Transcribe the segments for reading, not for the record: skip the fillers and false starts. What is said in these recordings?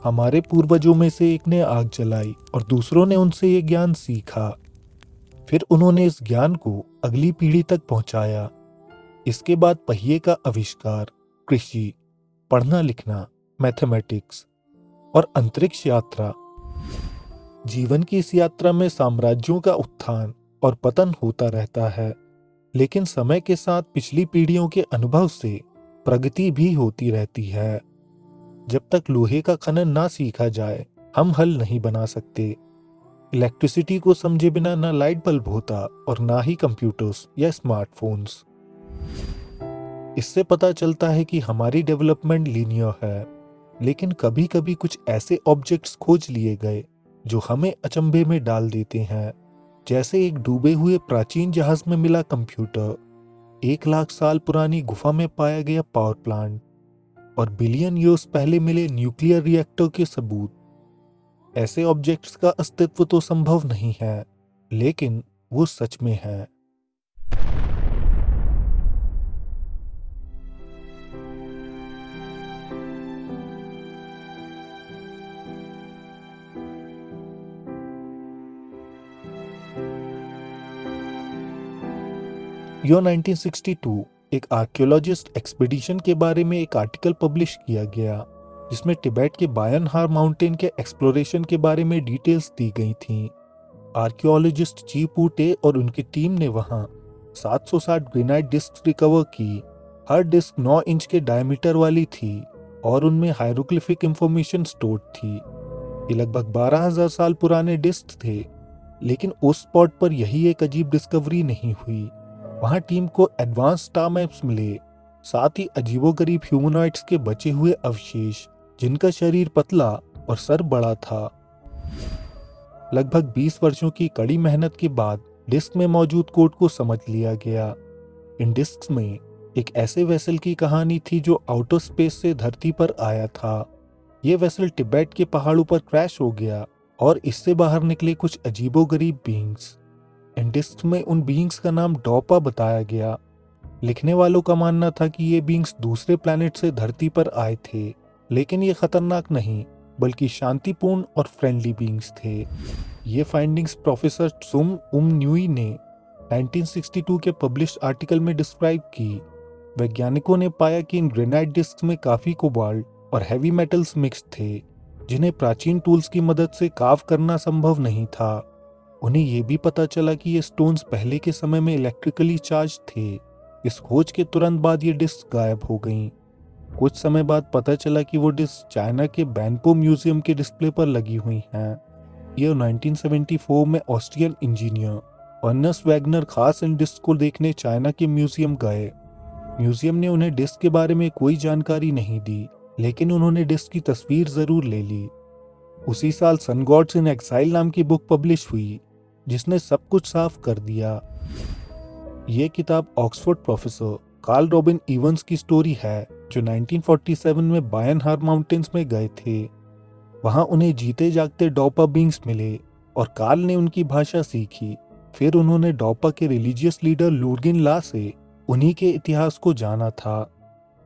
हमारे पूर्वजों में से एक ने आग जलाई और दूसरों ने उनसे ये ज्ञान सीखा। फिर उन्होंने इस ज्ञान को अगली पीढ़ी तक पहुंचाया। इसके बाद पहिए का आविष्कार, कृषि, पढ़ना लिखना, मैथमेटिक्स और अंतरिक्ष यात्रा। जीवन की इस यात्रा में साम्राज्यों का उत्थान और पतन होता रहता है, लेकिन समय के साथ पिछली पीढ़ियों के अनुभव से प्रगति भी होती रहती है। जब तक लोहे का खनन ना सीखा जाए, हम हल नहीं बना सकते। इलेक्ट्रिसिटी को समझे बिना ना लाइट बल्ब होता और ना ही कंप्यूटर्स या स्मार्टफोन्स। इससे पता चलता है कि हमारी डेवलपमेंट लीनियर है, लेकिन कभी कभी कुछ ऐसे ऑब्जेक्ट्स खोज लिए गए जो हमें अचंभे में डाल देते हैं। जैसे एक डूबे हुए प्राचीन जहाज में मिला कंप्यूटर, 1 लाख साल पुरानी गुफा में पाया गया पावर प्लांट और बिलियन ईयर्स पहले मिले न्यूक्लियर रिएक्टर के सबूत। ऐसे ऑब्जेक्ट्स का अस्तित्व तो संभव नहीं है, लेकिन वो सच में है। यो 1962 एक आर्कियोलॉजिस्ट एक्सपीडिशन के बारे में एक आर्टिकल पब्लिश किया गया, जिसमें तिब्बत के बायन हार माउंटेन के एक्सप्लोरेशन के बारे में डिटेल्स दी गई थीं। आर्कियोलॉजिस्ट ची पूटे और उनकी टीम ने वहां 760 ग्रेनाइट डिस्क रिकवर की। हर डिस्क 9 इंच के डायमीटर वाली थी और उनमें हायरोग्लिफिक इंफॉर्मेशन स्टोर्ड थी। ये लगभग 12,000 साल पुराने डिस्क थे, लेकिन उस स्पॉट पर यही एक अजीब डिस्कवरी नहीं हुई। वहां टीम को एडवांस स्टार मैप्स मिले, साथ ही अजीबोगरीब ह्यूमनॉइड्स के बचे हुए अवशेष, जिनका शरीर पतला और सर बड़ा था। लगभग 20 वर्षों की कड़ी मेहनत के बाद डिस्क में मौजूद कोड को समझ लिया गया। इन डिस्क्स में एक ऐसे वेसल की कहानी थी जो आउटर स्पेस से धरती पर आया था। ये वेसल तिब्बत के पहाड़ों पर क्रैश हो गया और इससे बाहर निकले कुछ अजीबोगरीब बीइंग्स। इन डिस्क में उन बीइंग्स का नाम डॉपा बताया गया। लिखने वालों का मानना था कि ये बीइंग्स दूसरे प्लैनेट से धरती पर आए थे, लेकिन ये खतरनाक नहीं बल्कि शांतिपूर्ण और फ्रेंडली बीइंग्स थे। ये फाइंडिंग्स प्रोफेसर सुम न्यूई ने 1962 के पब्लिश आर्टिकल में डिस्क्राइब की। वैज्ञानिकों ने पाया कि इन ग्रेनाइट डिस्क में काफी कोबाल्ट और हैवी मेटल्स मिक्स थे, जिन्हें प्राचीन टूल्स की मदद से कार्व करना संभव नहीं था। उन्हें यह भी पता चला कि ये स्टोन्स पहले के समय में इलेक्ट्रिकली चार्ज थे। इस खोज के तुरंत बाद ये डिस्क गायब हो गईं। कुछ समय बाद पता चला कि वो डिस्क चाइना के बैनपो म्यूजियम के डिस्प्ले पर लगी हुई हैं। ये 1974 में ऑस्ट्रियन इंजीनियर अर्नेस्ट वैगनर खास इन डिस्क को देखने चाइना के म्यूजियम गए। म्यूजियम ने उन्हें डिस्क के बारे में कोई जानकारी नहीं दी, लेकिन उन्होंने डिस्क की तस्वीर जरूर ले ली। उसी साल सन गॉड्स इन एक्साइल नाम की बुक पब्लिश हुई, जिसने सब कुछ साफ कर दिया। ये किताब Oxford professor Carl Robin Evans की स्टोरी है, जो 1947 में बायन हार माउंटेन्स में गए थे। वहां उन्हें जीते जागते डॉपा बींग्स मिले और कार्ल ने उनकी भाषा सीखी। फिर उन्होंने डॉपा के रिलीजियस लीडर लुर्गिन ला से उन्हीं के इतिहास को जाना था।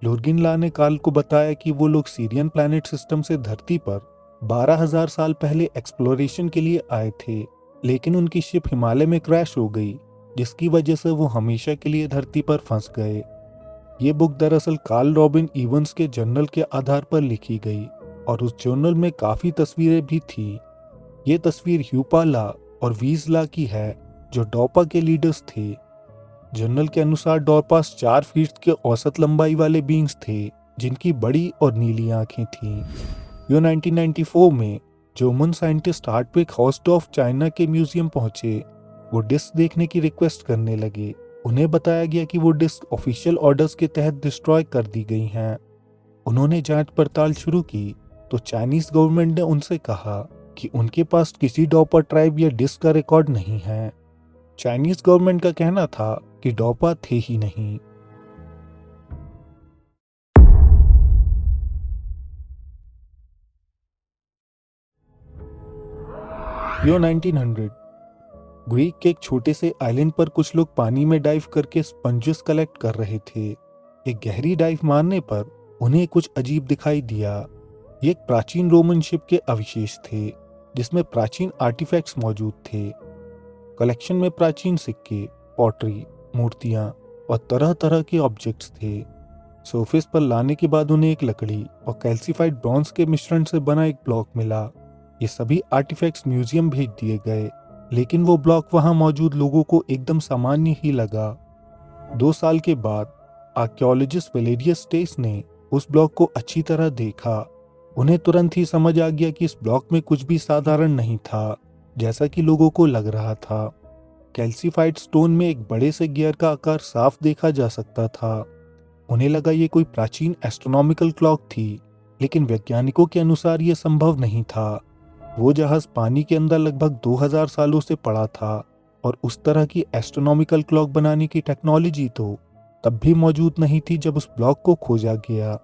लुर्गिन ला ने कार्ल को बताया कि वो लोग सीरियन प्लैनेट सिस्टम से धरती पर 12,000 साल पहले एक्सप्लोरेशन के लिए आए थे, लेकिन उनकी शिप हिमालय में क्रैश हो गई, जिसकी वजह से वो हमेशा के लिए धरती पर फंस गए। ये बुक दरअसल कार्ल रॉबिन इवंस के जर्नल के आधार पर लिखी गई और उस जर्नल में काफी तस्वीरें भी थी। ये तस्वीर ह्यूपा ला और वीज ला की है, जो डॉपा के लीडर्स थे। जर्नल के अनुसार डॉपास 4 फीट के औसत लंबाई वाले बींग्स थे, जिनकी बड़ी और नीली आंखें थीं। यो 1994 में जर्मन साइंटिस्ट हार्टविग हॉस्टॉफ चाइना के म्यूजियम पहुंचे। वो डिस्क देखने की रिक्वेस्ट करने लगे। उन्हें बताया गया कि वो डिस्क ऑफिशियल ऑर्डर्स के तहत डिस्ट्रॉय कर दी गई हैं। उन्होंने जांच पड़ताल शुरू की तो चाइनीज गवर्नमेंट ने उनसे कहा कि उनके पास किसी डॉपा ट्राइब या डिस्क का रिकॉर्ड नहीं है। चाइनीज गवर्नमेंट का कहना था कि डॉपा थे ही नहीं। यो 1900 ग्रीक के एक छोटे से आइलैंड पर कुछ लोग पानी में डाइव करके स्पंजेस कलेक्ट कर रहे थे। एक गहरी डाइव मारने पर उन्हें कुछ अजीब दिखाई दिया। ये एक प्राचीन रोमन शिप के अवशेष थे जिसमें प्राचीन आर्टिफैक्ट्स मौजूद थे। कलेक्शन में प्राचीन सिक्के, पॉटरी, मूर्तियां और तरह तरह के ऑब्जेक्ट्स थे। सरफेस पर लाने के बाद उन्हें एक लकड़ी और कैल्सिफाइड ब्रॉन्ज के मिश्रण से बना एक ब्लॉक मिला। ये सभी आर्टिफैक्ट्स म्यूजियम भेज दिए गए, लेकिन वो ब्लॉक वहां मौजूद लोगों को एकदम सामान्य ही लगा। 2 साल के बाद आर्कियोलॉजिस्ट वेलेरियस स्टेस ने उस ब्लॉक को अच्छी तरह देखा। उन्हें तुरंत ही समझ आ गया कि इस ब्लॉक में कुछ भी साधारण नहीं था, जैसा कि लोगों को लग रहा था। कैल्सिफाइड स्टोन में एक बड़े से गियर का आकार साफ देखा जा सकता था। उन्हें लगा ये कोई प्राचीन एस्ट्रोनॉमिकल क्लॉक थी, लेकिन वैज्ञानिकों के अनुसार ये संभव नहीं था। वो जहाज पानी के अंदर लगभग 2000 सालों से पड़ा था और उस तरह की एस्ट्रोनॉमिकल क्लॉक बनाने की टेक्नोलॉजी तो तब भी मौजूद नहीं थी जब उस ब्लॉक को खोजा गया।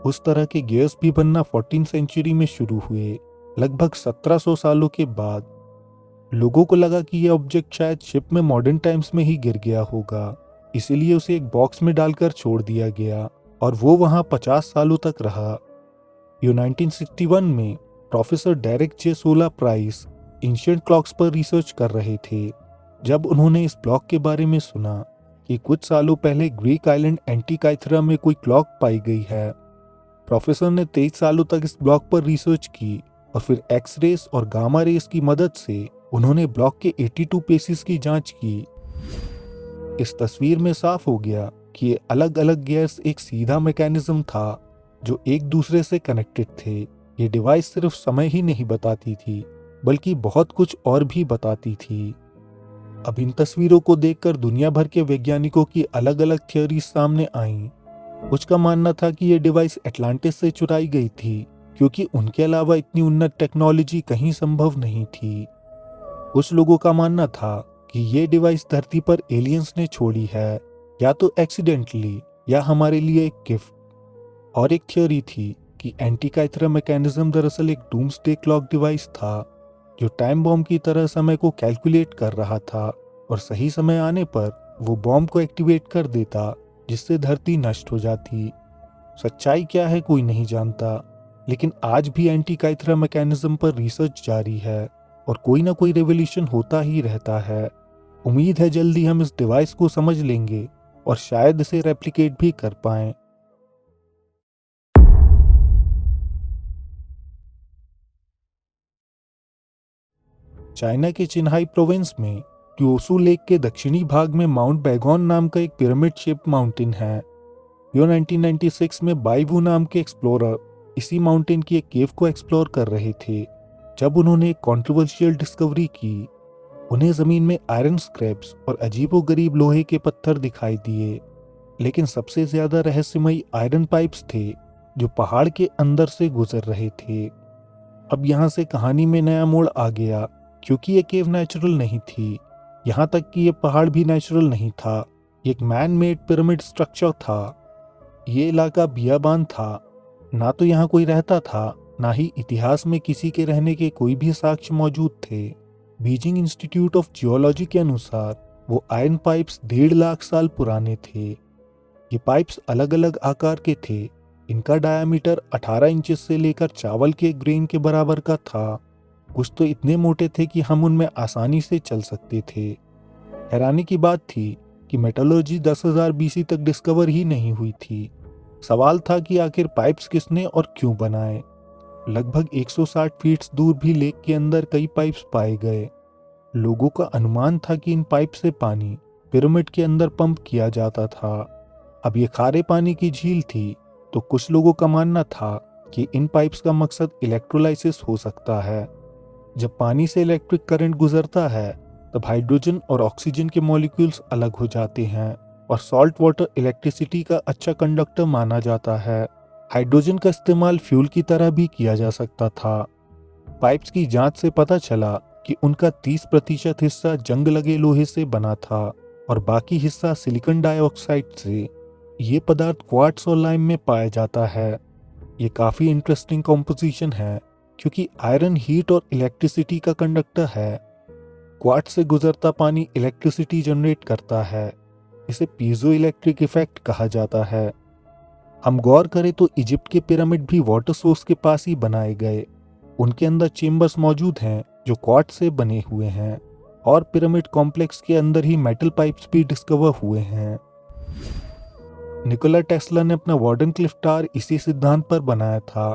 उस तरह के गियर्स भी बनना 14वीं सेंचुरी में शुरू हुए। लगभग 1700 सालों के बाद लोगों को लगा कि यह ऑब्जेक्ट शायद शिप में मॉडर्न टाइम्स में ही गिर गया होगा, इसीलिए उसे एक बॉक्स में डालकर छोड़ दिया गया और वो वहां 50 सालों तक रहा। ये 1961 में प्रोफेसर डेरेक जे सोला प्राइस एंशिएंट क्लॉक्स पर रिसर्च कर रहे थे जब उन्होंने इस ब्लॉक के बारे में सुना कि कुछ सालों पहले ग्रीक आइलैंड एंटीकाइथरा में कोई क्लॉक पाई गई है। प्रोफेसर ने 23 सालों तक इस ब्लॉक पर रिसर्च की और फिर एक्स रेस और गामा रेस की मदद से उन्होंने ब्लॉक के 82 पेसिस की जांच की। इस तस्वीर में साफ हो गया कि ये अलग अलग गियर्स एक सीधा मैकेनिज्म था जो एक दूसरे से कनेक्टेड थे। ये डिवाइस सिर्फ समय ही नहीं बताती थी, बल्कि बहुत कुछ और भी बताती थी। अब इन तस्वीरों को देखकर दुनिया भर के वैज्ञानिकों की अलग अलग थियोरीज सामने आईं। कुछ का मानना था कि ये डिवाइस एटलांटिस से चुराई गई थी, क्योंकि उनके अलावा इतनी उन्नत टेक्नोलॉजी कहीं संभव नहीं थी। कुछ लोगों का मानना था कि ये डिवाइस धरती पर एलियंस ने छोड़ी है, या तो एक्सीडेंटली या हमारे लिए एक गिफ्ट। और एक थ्योरी थी कि एंटीकाइथरा मैकेनिज्म दरअसल एक डूम्सडे क्लॉक डिवाइस था जो टाइम बॉम्ब की तरह समय को कैलकुलेट कर रहा था और सही समय आने पर वो बॉम्ब को एक्टिवेट कर देता, जिससे धरती नष्ट हो जाती। सच्चाई क्या है कोई नहीं जानता, लेकिन आज भी एंटीकाइथरा मैकेनिज्म पर रिसर्च जारी है और कोई ना कोई रेवोल्यूशन होता ही रहता है। उम्मीद है जल्दी हम इस डिवाइस को समझ लेंगे और शायद इसे रेप्लिकेट भी कर पाएं। चाइना के चिन्हाई प्रोविंस में क्योसू लेक के दक्षिणी भाग में माउंट बैगोन नाम का एक पिरामिड शेप माउंटेन है। यो 1996 में बाईवू नाम के एक्सप्लोरर इसी माउंटेन की एक केव को एक्सप्लोर कर रहे थे जब उन्होंने एक कॉन्ट्रोवर्शियल डिस्कवरी की। उन्हें जमीन में आयरन स्क्रैप्स और अजीबोगरीब लोहे के पत्थर दिखाई दिए, लेकिन सबसे ज्यादा रहस्यमयी आयरन पाइप्स थे जो पहाड़ के अंदर से गुजर रहे थे। अब यहाँ से कहानी में नया मोड़ आ गया, क्योंकि ये केव नेचुरल नहीं थी, यहाँ तक कि ये पहाड़ भी नेचुरल नहीं था। ये एक मैन मेड पिरामिड स्ट्रक्चर था। ये इलाका बियाबान था, ना तो यहाँ कोई रहता था, ना ही इतिहास में किसी के रहने के कोई भी साक्ष्य मौजूद थे। बीजिंग इंस्टीट्यूट ऑफ जियोलॉजी के अनुसार वो आयरन पाइप्स 1.5 लाख साल पुराने थे। ये पाइप्स अलग अलग आकार के थे। इनका डायामीटर 18 इंचेस से लेकर चावल के ग्रेन के बराबर का था। कुछ तो इतने मोटे थे कि हम उनमें आसानी से चल सकते थे। हैरानी की बात थी कि मेटलर्जी 10,000 बीसी तक डिस्कवर ही नहीं हुई थी। सवाल था कि आखिर पाइप्स किसने और क्यों बनाए। लगभग 160 फीट दूर भी लेक के अंदर कई पाइप्स पाए गए। लोगों का अनुमान था कि इन पाइप से पानी पिरामिड के अंदर पंप किया जाता था। अब ये खारे पानी की झील थी, तो कुछ लोगों का मानना था कि इन पाइप्स का मकसद इलेक्ट्रोलाइसिस हो सकता है। जब पानी से इलेक्ट्रिक करंट गुजरता है तब हाइड्रोजन और ऑक्सीजन के मॉलिक्यूल्स अलग हो जाते हैं और सॉल्ट वाटर इलेक्ट्रिसिटी का अच्छा कंडक्टर माना जाता है। हाइड्रोजन का इस्तेमाल फ्यूल की तरह भी किया जा सकता था। पाइप्स की जांच से पता चला कि उनका 30% हिस्सा जंग लगे लोहे से बना था और बाकी हिस्सा सिलिकॉन डाइऑक्साइड से। ये पदार्थ क्वार्ट्ज और लाइम में पाया जाता है। ये काफी इंटरेस्टिंग कॉम्पोजिशन है, क्योंकि आयरन हीट और इलेक्ट्रिसिटी का कंडक्टर है। क्वार्ट्ज से गुजरता पानी इलेक्ट्रिसिटी जनरेट करता है। इसे पीजो इलेक्ट्रिक इफेक्ट कहा जाता है। हम गौर करें तो इजिप्ट के पिरामिड भी वाटर सोर्स के पास ही बनाए गए। उनके अंदर चेम्बर्स मौजूद हैं जो क्वार्ट्ज से बने हुए हैं, और पिरामिड कॉम्प्लेक्स के अंदर ही मेटल पाइप्स भी डिस्कवर हुए हैं। निकोला टेस्ला ने अपना वार्डन क्लिफ टावर इसी सिद्धांत पर बनाया था।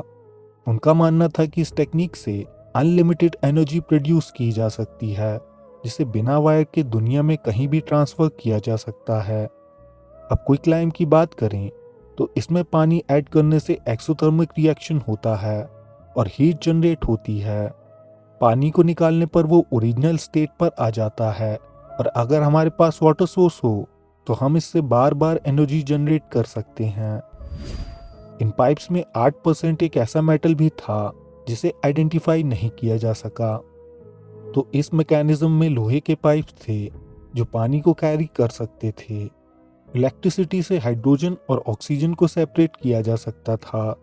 उनका मानना था कि इस टेक्निक से अनलिमिटेड एनर्जी प्रोड्यूस की जा सकती है, जिसे बिना वायर के दुनिया में कहीं भी ट्रांसफर किया जा सकता है। अब क्विक लाइम की बात करें तो इसमें पानी ऐड करने से एक्सोथर्मिक रिएक्शन होता है और हीट जनरेट होती है। पानी को निकालने पर वो ओरिजिनल स्टेट पर आ जाता है, और अगर हमारे पास वाटर सोर्स हो तो हम इससे बार बार एनर्जी जनरेट कर सकते हैं। इन पाइप्स में 8% एक ऐसा मेटल भी था जिसे आइडेंटिफाई नहीं किया जा सका। तो इस मैकेनिज्म में लोहे के पाइप्स थे जो पानी को कैरी कर सकते थे। इलेक्ट्रिसिटी से हाइड्रोजन और ऑक्सीजन को सेपरेट किया जा सकता था।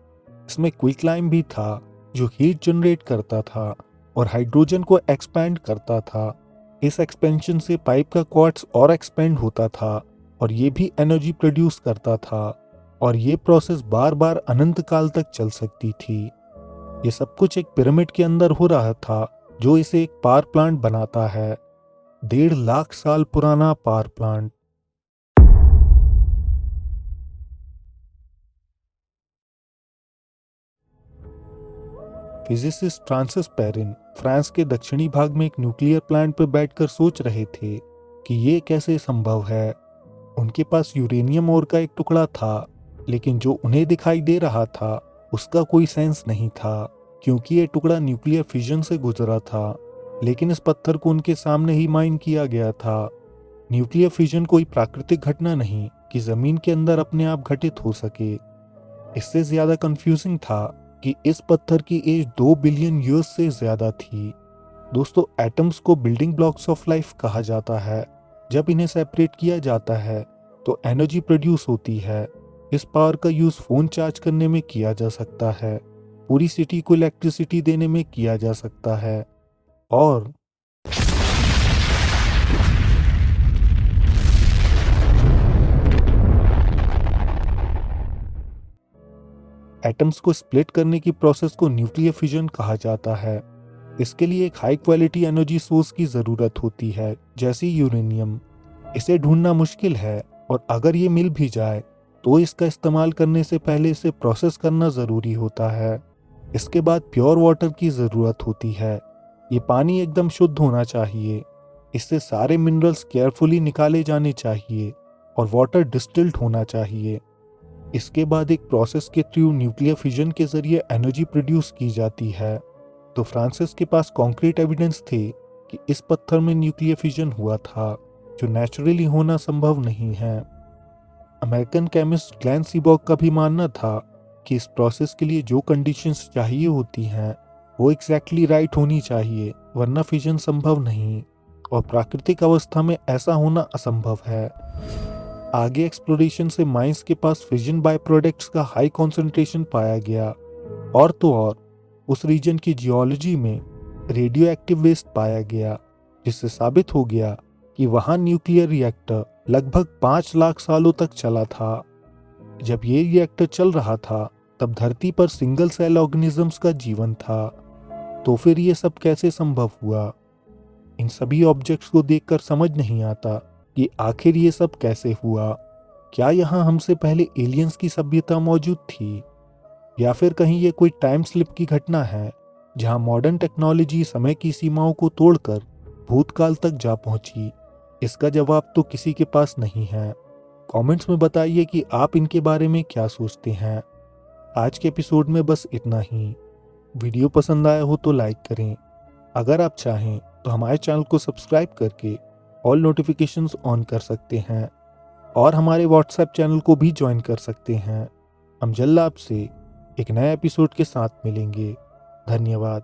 इसमें क्विक लाइम भी था जो हीट जनरेट करता था और हाइड्रोजन को एक्सपैंड करता था। इस एक्सपेंशन से पाइप का क्वार्ट्स और एक्सपेंड होता था और ये भी एनर्जी प्रोड्यूस करता था, और ये प्रोसेस बार बार अनंत काल तक चल सकती थी। ये सब कुछ एक पिरामिड के अंदर हो रहा था जो इसे एक पावर प्लांट बनाता है। 1.5 लाख साल पुराना power plant. Physicist Francis Perrin France के दक्षिणी भाग में एक न्यूक्लियर प्लांट पर बैठकर सोच रहे थे कि ये कैसे संभव है। उनके पास यूरेनियम ओर का एक टुकड़ा था, लेकिन जो उन्हें दिखाई दे रहा था उसका कोई सेंस नहीं था, क्योंकि ये टुकड़ा न्यूक्लियर फिजन से गुजरा था। लेकिन इस पत्थर को उनके सामने ही माइन किया गया था। न्यूक्लियर फिजन कोई प्राकृतिक घटना नहीं कि जमीन के अंदर अपने आप घटित हो सके। इससे ज्यादा कंफ्यूजिंग था कि इस पत्थर की एज 2 बिलियन ईयर्स से ज्यादा थी। दोस्तों, एटम्स को बिल्डिंग ब्लॉक्स ऑफ लाइफ कहा जाता है। जब इन्हें सेपरेट किया जाता है तो एनर्जी प्रोड्यूस होती है। इस पावर का यूज फोन चार्ज करने में किया जा सकता है, पूरी सिटी को इलेक्ट्रिसिटी देने में किया जा सकता है, और एटम्स को स्प्लिट करने की प्रोसेस को न्यूक्लियर फिजन कहा जाता है। इसके लिए एक हाई क्वालिटी एनर्जी सोर्स की जरूरत होती है, जैसे यूरेनियम। इसे ढूंढना मुश्किल है, और अगर ये मिल भी जाए तो इसका इस्तेमाल करने से पहले इसे प्रोसेस करना जरूरी होता है। इसके बाद प्योर वाटर की जरूरत होती है। ये पानी एकदम शुद्ध होना चाहिए। इससे सारे मिनरल्स केयरफुली निकाले जाने चाहिए और वाटर डिस्टिल्ड होना चाहिए। इसके बाद एक प्रोसेस के थ्रू न्यूक्लियर फिजन के जरिए एनर्जी प्रोड्यूस की जाती है। तो फ्रांसिस के पास कॉन्क्रीट एविडेंस थे कि इस पत्थर में न्यूक्लियर फिजन हुआ था, जो नेचुरली होना संभव नहीं है। अमेरिकन केमिस्ट ग्लेन सीबॉग का भी मानना था कि इस प्रोसेस के लिए जो कंडीशंस चाहिए होती हैं वो एग्जैक्टली राइट होनी चाहिए, वरना फिजन संभव नहीं, और प्राकृतिक अवस्था में ऐसा होना असंभव है। आगे एक्सप्लोरेशन से माइंस के पास फिजन बाय प्रोडक्ट्स का हाई कॉन्सेंट्रेशन पाया गया, और तो और उस रीजन की जियोलॉजी में रेडियो एक्टिव वेस्ट पाया गया, जिससे साबित हो गया कि वहां न्यूक्लियर रिएक्टर लगभग 5 लाख सालों तक चला था। जब ये रिएक्टर चल रहा था तब धरती पर सिंगल सेल ऑर्गेनिजम्स का जीवन था। तो फिर ये सब कैसे संभव हुआ? इन सभी ऑब्जेक्ट्स को देखकर समझ नहीं आता कि आखिर ये सब कैसे हुआ। क्या यहाँ हमसे पहले एलियंस की सभ्यता मौजूद थी, या फिर कहीं ये कोई टाइम स्लिप की घटना है जहाँ मॉडर्न टेक्नोलॉजी समय की सीमाओं को तोड़कर भूतकाल तक जा पहुंची? इसका जवाब तो किसी के पास नहीं है। कमेंट्स में बताइए कि आप इनके बारे में क्या सोचते हैं। आज के एपिसोड में बस इतना ही। वीडियो पसंद आया हो तो लाइक करें। अगर आप चाहें तो हमारे चैनल को सब्सक्राइब करके ऑल नोटिफिकेशंस ऑन कर सकते हैं, और हमारे व्हाट्सएप चैनल को भी ज्वाइन कर सकते हैं। हम जल्द आपसे एक नए एपिसोड के साथ मिलेंगे। धन्यवाद।